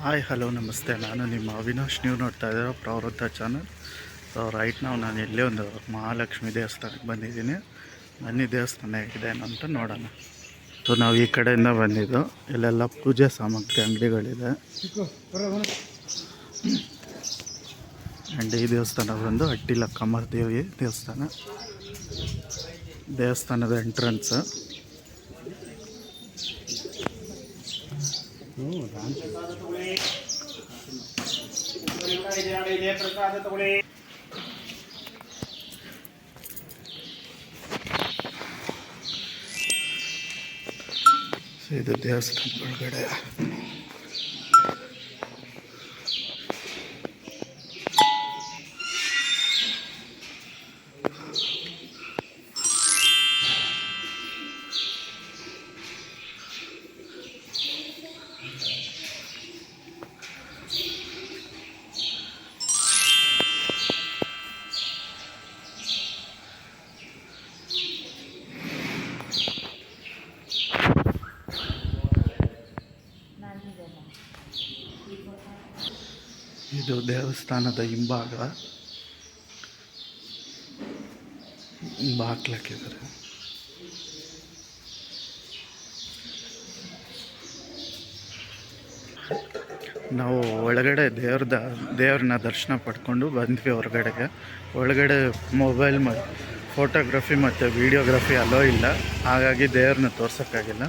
Hi hello ನಮಸ್ತೆ. ನಾನು ನಿಮ್ಮ ಅವಿನಾಶ್. ನೀವು ನೋಡ್ತಾ ಇದ್ದೀರ ಪ್ರವೃತ್ತ ಚಾನಲ್. ಸೊ ರೈಟ್ ನಾನು ಇಲ್ಲೇ ಒಂದು ಮಹಾಲಕ್ಷ್ಮಿ ದೇವಸ್ಥಾನಕ್ಕೆ ಬಂದಿದ್ದೀನಿ. ಬನ್ನಿ ದೇವಸ್ಥಾನ ಹೇಗಿದೆ ಅಂತ ನೋಡೋಣ. ಸೊ ನಾವು ಈ ಕಡೆಯಿಂದ ಬಂದಿದ್ದು. ಇಲ್ಲೆಲ್ಲ ಪೂಜೆ ಸಾಮಗ್ರಿ ಅಂಗಡಿಗಳಿದೆ. ಆ್ಯಂಡ್ ಈ ದೇವಸ್ಥಾನ ಬಂದು ಅಟ್ಟಿಲಕ್ಕಮ್ಮ ದೇವಿ ದೇವಸ್ಥಾನ. ದೇವಸ್ಥಾನದ ಎಂಟ್ರೆನ್ಸ್. ಇದು ದೇವಸ್ಥಾನ ಒಳಗಡೆ. ಇದು ದೇವಸ್ಥಾನದ ಹಿಂಭಾಗ. ಹಾಕ್ಲಾಕಿದ್ದಾರೆ. ನಾವು ಒಳಗಡೆ ದೇವ್ರನ್ನ ದರ್ಶನ ಪಡ್ಕೊಂಡು ಬಂದ್ವಿ ಹೊರಗಡೆಗೆ. ಒಳಗಡೆ ಮೊಬೈಲ್ ಫೋಟೋಗ್ರಫಿ ಮತ್ತು ವೀಡಿಯೋಗ್ರಫಿ ಅಲೋ ಇಲ್ಲ, ಹಾಗಾಗಿ ದೇವ್ರನ್ನ ತೋರ್ಸೋಕ್ಕಾಗಿಲ್ಲ.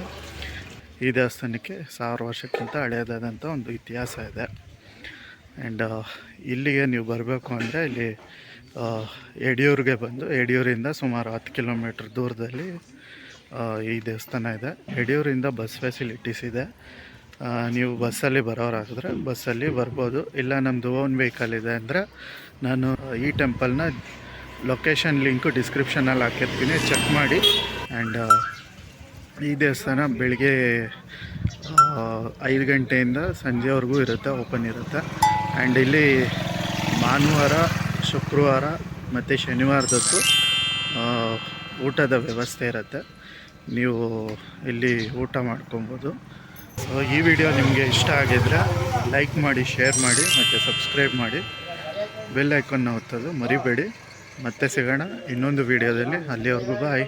ಈ ದೇವಸ್ಥಾನಕ್ಕೆ 1000 ವರ್ಷಕ್ಕಿಂತ ಹಳೆಯದಾದಂಥ ಒಂದು ಇತಿಹಾಸ ಇದೆ. ಆ್ಯಂಡ್ ಇಲ್ಲಿಗೆ ನೀವು ಬರಬೇಕು ಅಂದರೆ ಇಲ್ಲಿ ಯಡಿಯೂರಿಗೆ ಬಂದು ಯಡಿಯೂರಿಂದ ಸುಮಾರು 10 ಕಿಲೋಮೀಟ್ರ್ ದೂರದಲ್ಲಿ ಈ ದೇವಸ್ಥಾನ ಇದೆ. ಯಡಿಯೂರಿಂದ ಬಸ್ ಫೆಸಿಲಿಟೀಸ್ ಇದೆ. ನೀವು ಬಸ್ಸಲ್ಲಿ ಬರೋರಾಗಿದ್ರೆ ಬಸ್ಸಲ್ಲಿ ಬರ್ಬೋದು. ಇಲ್ಲ ನಮ್ಮದು ಓನ್ ವೆಹಿಕಲ್ ಇದೆ ಅಂದರೆ ನಾನು ಈ ಟೆಂಪಲ್ನ ಲೊಕೇಶನ್ ಲಿಂಕು ಡಿಸ್ಕ್ರಿಪ್ಷನಲ್ಲಿ ಹಾಕಿರ್ತೀನಿ, ಚೆಕ್ ಮಾಡಿ. ಆ್ಯಂಡ್ ಈ ದೇವಸ್ಥಾನ ಬೆಳಿಗ್ಗೆ 5 ಗಂಟೆಯಿಂದ ಸಂಜೆವರೆಗೂ ಇರುತ್ತೆ, ಓಪನ್ ಇರುತ್ತೆ. ಆ್ಯಂಡ್ ಇಲ್ಲಿ ಭಾನುವಾರ, ಶುಕ್ರವಾರ ಮತ್ತು ಶನಿವಾರದತ್ತು ಊಟದ ವ್ಯವಸ್ಥೆ ಇರುತ್ತೆ. ನೀವು ಇಲ್ಲಿ ಊಟ ಮಾಡ್ಕೊಬೋದು. ಸೊ ಈ ವಿಡಿಯೋ ನಿಮಗೆ ಇಷ್ಟ ಆಗಿದ್ದರೆ ಲೈಕ್ ಮಾಡಿ, ಶೇರ್ ಮಾಡಿ ಮತ್ತು ಸಬ್ಸ್ಕ್ರೈಬ್ ಮಾಡಿ. ಬೆಲ್ ಐಕಾನ್ನ ಒತ್ತೋದು ಮರಿಬೇಡಿ. ಮತ್ತೆ ಸಿಗೋಣ ಇನ್ನೊಂದು ವಿಡಿಯೋದಲ್ಲಿ. ಅಲ್ಲಿವರೆಗೂ ಬಾಯ್.